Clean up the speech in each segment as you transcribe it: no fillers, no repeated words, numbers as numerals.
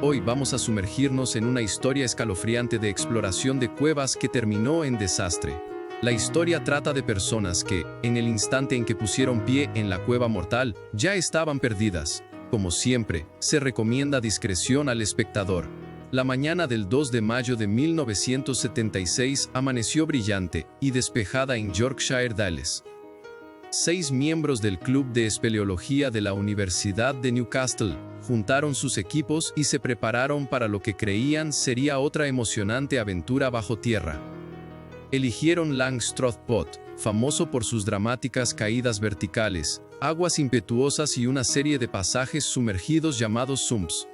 Hoy vamos a sumergirnos en una historia escalofriante de exploración de cuevas que terminó en desastre. La historia trata de personas que, en el instante en que pusieron pie en la cueva mortal, ya estaban perdidas. Como siempre, se recomienda discreción al espectador. La mañana del 2 de mayo de 1976 amaneció brillante y despejada en Yorkshire Dales. 6 miembros del Club de Espeleología de la Universidad de Newcastle juntaron sus equipos y se prepararon para lo que creían sería otra emocionante aventura bajo tierra. Eligieron Langstroth Pot, famoso por sus dramáticas caídas verticales, aguas impetuosas y una serie de pasajes sumergidos llamados sumps.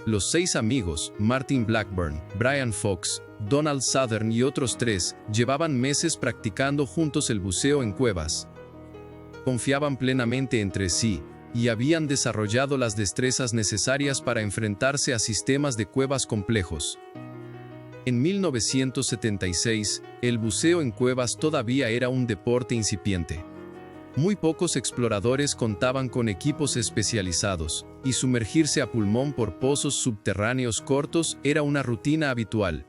Los 6 amigos, Martin Blackburn, Brian Fox, Donald Southern y otros 3, llevaban meses practicando juntos el buceo en cuevas. Confiaban plenamente entre sí, y habían desarrollado las destrezas necesarias para enfrentarse a sistemas de cuevas complejos. En 1976, el buceo en cuevas todavía era un deporte incipiente. Muy pocos exploradores contaban con equipos especializados, y sumergirse a pulmón por pozos subterráneos cortos era una rutina habitual.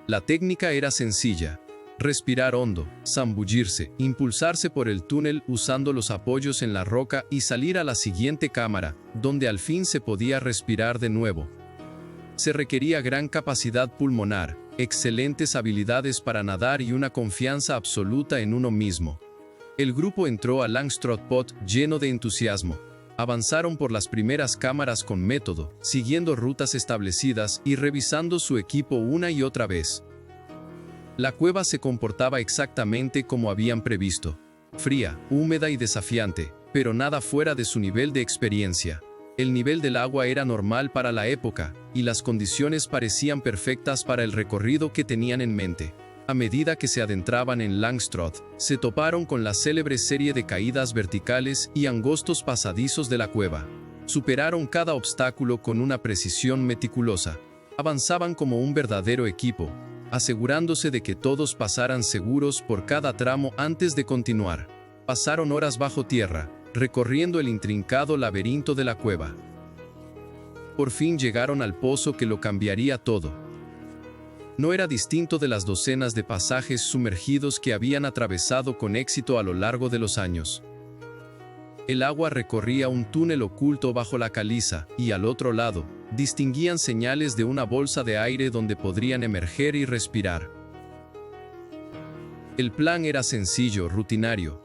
La técnica era sencilla: respirar hondo, zambullirse, impulsarse por el túnel usando los apoyos en la roca y salir a la siguiente cámara, donde al fin se podía respirar de nuevo. Se requería gran capacidad pulmonar, excelentes habilidades para nadar y una confianza absoluta en uno mismo. El grupo entró a Langstroth Pot lleno de entusiasmo. Avanzaron por las primeras cámaras con método, siguiendo rutas establecidas y revisando su equipo una y otra vez. La cueva se comportaba exactamente como habían previsto: fría, húmeda y desafiante, pero nada fuera de su nivel de experiencia. El nivel del agua era normal para la época, y las condiciones parecían perfectas para el recorrido que tenían en mente. A medida que se adentraban en Langstroth, se toparon con la célebre serie de caídas verticales y angostos pasadizos de la cueva. Superaron cada obstáculo con una precisión meticulosa. Avanzaban como un verdadero equipo, asegurándose de que todos pasaran seguros por cada tramo antes de continuar. Pasaron horas bajo tierra, recorriendo el intrincado laberinto de la cueva. Por fin llegaron al pozo que lo cambiaría todo. No era distinto de las docenas de pasajes sumergidos que habían atravesado con éxito a lo largo de los años. El agua recorría un túnel oculto bajo la caliza, y al otro lado, distinguían señales de una bolsa de aire donde podrían emerger y respirar. El plan era sencillo, rutinario.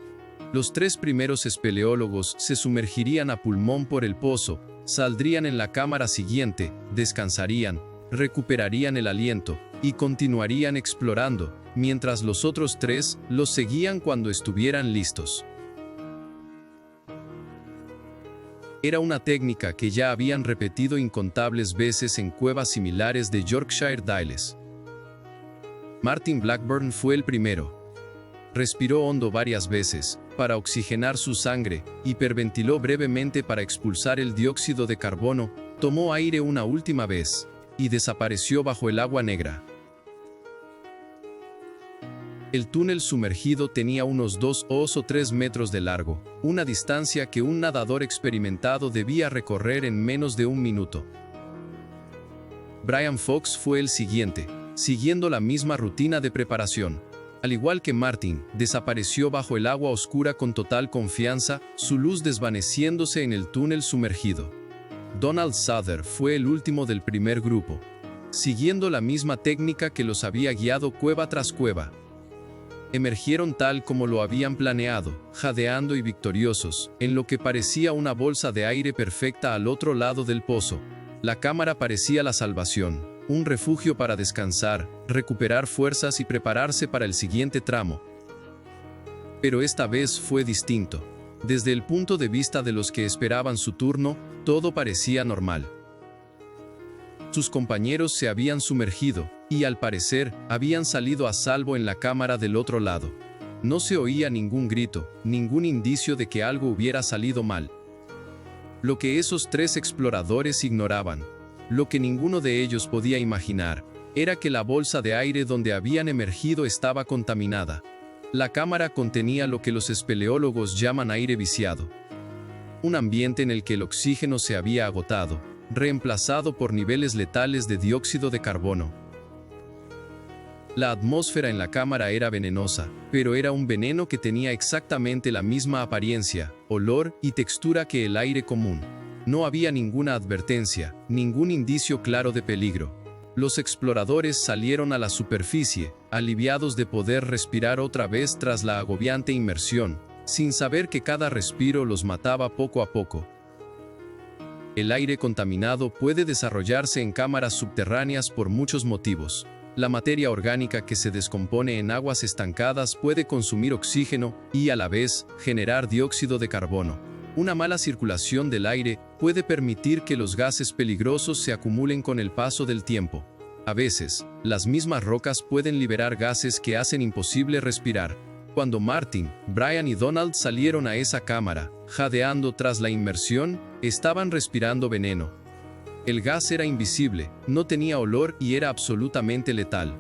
Los 3 primeros espeleólogos se sumergirían a pulmón por el pozo, saldrían en la cámara siguiente, descansarían, recuperarían el aliento, y continuarían explorando, mientras los otros 3 los seguían cuando estuvieran listos. Era una técnica que ya habían repetido incontables veces en cuevas similares de Yorkshire Dales. Martin Blackburn fue el primero. Respiró hondo varias veces, para oxigenar su sangre, hiperventiló brevemente para expulsar el dióxido de carbono, tomó aire una última vez, y desapareció bajo el agua negra. El túnel sumergido tenía unos 2 o 3 metros de largo, una distancia que un nadador experimentado debía recorrer en menos de un minuto. Brian Fox fue el siguiente, siguiendo la misma rutina de preparación. Al igual que Martin, desapareció bajo el agua oscura con total confianza, su luz desvaneciéndose en el túnel sumergido. Donald Southern fue el último del primer grupo, siguiendo la misma técnica que los había guiado cueva tras cueva. Emergieron tal como lo habían planeado, jadeando y victoriosos, en lo que parecía una bolsa de aire perfecta al otro lado del pozo. La cámara parecía la salvación, un refugio para descansar, recuperar fuerzas y prepararse para el siguiente tramo. Pero esta vez fue distinto. Desde el punto de vista de los que esperaban su turno, todo parecía normal. Sus compañeros se habían sumergido, y al parecer, habían salido a salvo en la cámara del otro lado. No se oía ningún grito, ningún indicio de que algo hubiera salido mal. Lo que esos 3 exploradores ignoraban, lo que ninguno de ellos podía imaginar, era que la bolsa de aire donde habían emergido estaba contaminada. La cámara contenía lo que los espeleólogos llaman aire viciado. un ambiente en el que el oxígeno se había agotado, reemplazado por niveles letales de dióxido de carbono. La atmósfera en la cámara era venenosa, pero era un veneno que tenía exactamente la misma apariencia, olor y textura que el aire común. No había ninguna advertencia, ningún indicio claro de peligro. Los exploradores salieron a la superficie, aliviados de poder respirar otra vez tras la agobiante inmersión, sin saber que cada respiro los mataba poco a poco. El aire contaminado puede desarrollarse en cámaras subterráneas por muchos motivos. La materia orgánica que se descompone en aguas estancadas puede consumir oxígeno y, a la vez, generar dióxido de carbono. Una mala circulación del aire puede permitir que los gases peligrosos se acumulen con el paso del tiempo. A veces, las mismas rocas pueden liberar gases que hacen imposible respirar. Cuando Martin, Brian y Donald salieron a esa cámara, jadeando tras la inmersión, estaban respirando veneno. El gas era invisible, no tenía olor y era absolutamente letal.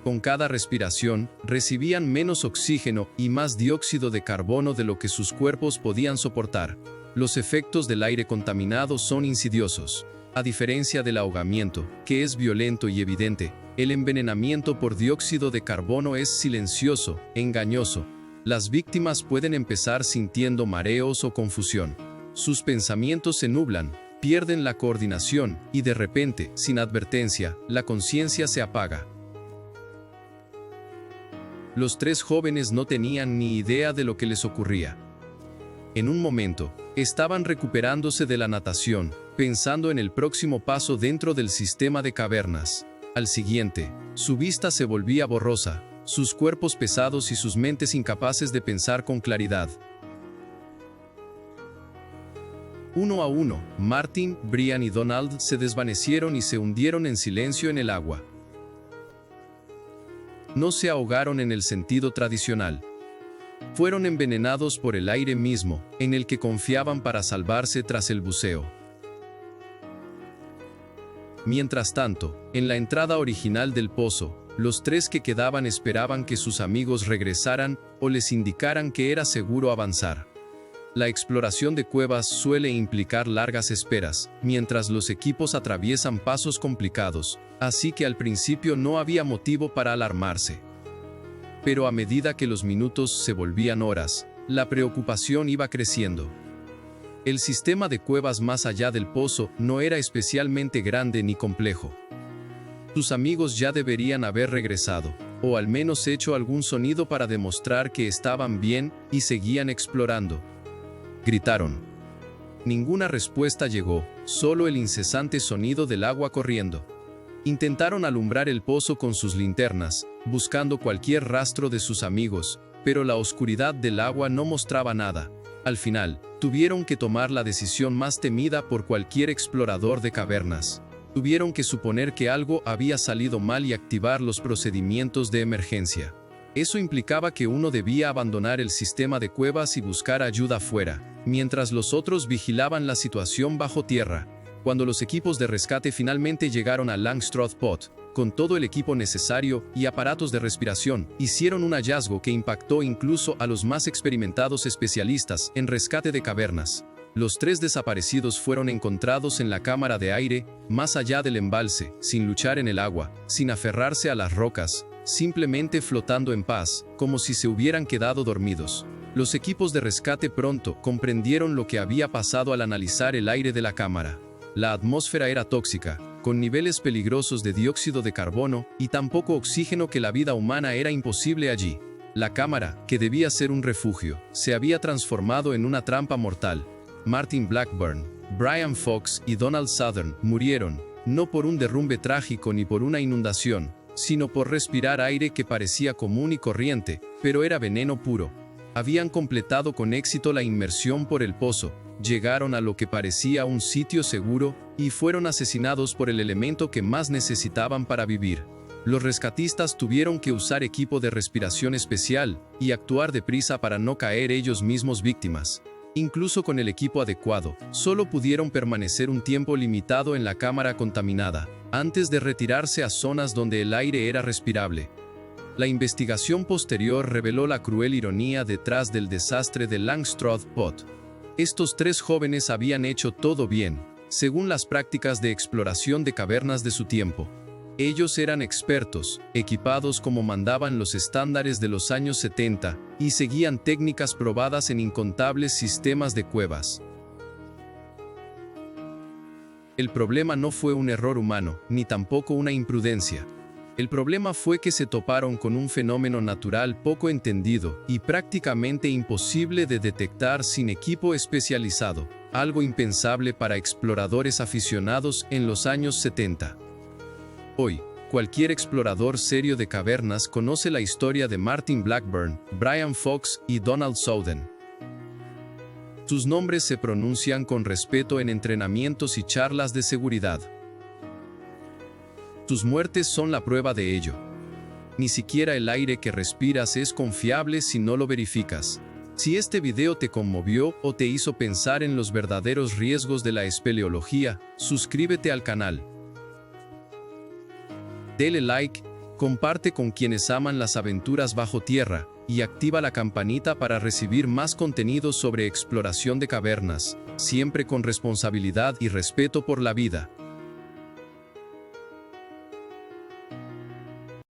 Con cada respiración, recibían menos oxígeno y más dióxido de carbono de lo que sus cuerpos podían soportar. Los efectos del aire contaminado son insidiosos. A diferencia del ahogamiento, que es violento y evidente, el envenenamiento por dióxido de carbono es silencioso, engañoso. Las víctimas pueden empezar sintiendo mareos o confusión. Sus pensamientos se nublan, pierden la coordinación y de repente, sin advertencia, la conciencia se apaga. Los tres jóvenes no tenían ni idea de lo que les ocurría. En un momento, estaban recuperándose de la natación, pensando en el próximo paso dentro del sistema de cavernas. Al siguiente, su vista se volvía borrosa, sus cuerpos pesados y sus mentes incapaces de pensar con claridad. Uno a uno, Martin, Brian y Donald se desvanecieron y se hundieron en silencio en el agua. No se ahogaron en el sentido tradicional. Fueron envenenados por el aire mismo, en el que confiaban para salvarse tras el buceo. Mientras tanto, en la entrada original del pozo, los tres que quedaban esperaban que sus amigos regresaran o les indicaran que era seguro avanzar. La exploración de cuevas suele implicar largas esperas, mientras los equipos atraviesan pasos complicados, así que al principio no había motivo para alarmarse. Pero a medida que los minutos se volvían horas, la preocupación iba creciendo. El sistema de cuevas más allá del pozo no era especialmente grande ni complejo. Sus amigos ya deberían haber regresado, o al menos hecho algún sonido para demostrar que estaban bien y seguían explorando. Gritaron. Ninguna respuesta llegó, solo el incesante sonido del agua corriendo. Intentaron alumbrar el pozo con sus linternas, buscando cualquier rastro de sus amigos, pero la oscuridad del agua no mostraba nada. Al final, tuvieron que tomar la decisión más temida por cualquier explorador de cavernas. Tuvieron que suponer que algo había salido mal y activar los procedimientos de emergencia. Eso implicaba que uno debía abandonar el sistema de cuevas y buscar ayuda afuera, mientras los otros vigilaban la situación bajo tierra. Cuando los equipos de rescate finalmente llegaron a Langstroth Pot, con todo el equipo necesario y aparatos de respiración, hicieron un hallazgo que impactó incluso a los más experimentados especialistas en rescate de cavernas. Los tres desaparecidos fueron encontrados en la cámara de aire, más allá del embalse, sin luchar en el agua, sin aferrarse a las rocas, simplemente flotando en paz, como si se hubieran quedado dormidos. Los equipos de rescate pronto comprendieron lo que había pasado al analizar el aire de la cámara. La atmósfera era tóxica, con niveles peligrosos de dióxido de carbono y tan poco oxígeno que la vida humana era imposible allí. La cámara, que debía ser un refugio, se había transformado en una trampa mortal. Martin Blackburn, Brian Fox y Donald Southern murieron, no por un derrumbe trágico ni por una inundación, sino por respirar aire que parecía común y corriente, pero era veneno puro. Habían completado con éxito la inmersión por el pozo, llegaron a lo que parecía un sitio seguro y fueron asesinados por el elemento que más necesitaban para vivir. Los rescatistas tuvieron que usar equipo de respiración especial y actuar deprisa para no caer ellos mismos víctimas. Incluso con el equipo adecuado, solo pudieron permanecer un tiempo limitado en la cámara contaminada, antes de retirarse a zonas donde el aire era respirable. La investigación posterior reveló la cruel ironía detrás del desastre de Langstroth Pot. Estos 3 jóvenes habían hecho todo bien, según las prácticas de exploración de cavernas de su tiempo. Ellos eran expertos, equipados como mandaban los estándares de los años 70, y seguían técnicas probadas en incontables sistemas de cuevas. El problema no fue un error humano, ni tampoco una imprudencia. El problema fue que se toparon con un fenómeno natural poco entendido y prácticamente imposible de detectar sin equipo especializado, algo impensable para exploradores aficionados en los años 70. Hoy, cualquier explorador serio de cavernas conoce la historia de Martin Blackburn, Brian Fox y Donald Southern. Sus nombres se pronuncian con respeto en entrenamientos y charlas de seguridad. Sus muertes son la prueba de ello. Ni siquiera el aire que respiras es confiable si no lo verificas. Si este video te conmovió o te hizo pensar en los verdaderos riesgos de la espeleología, suscríbete al canal. Dale like, comparte con quienes aman las aventuras bajo tierra, y activa la campanita para recibir más contenido sobre exploración de cavernas, siempre con responsabilidad y respeto por la vida.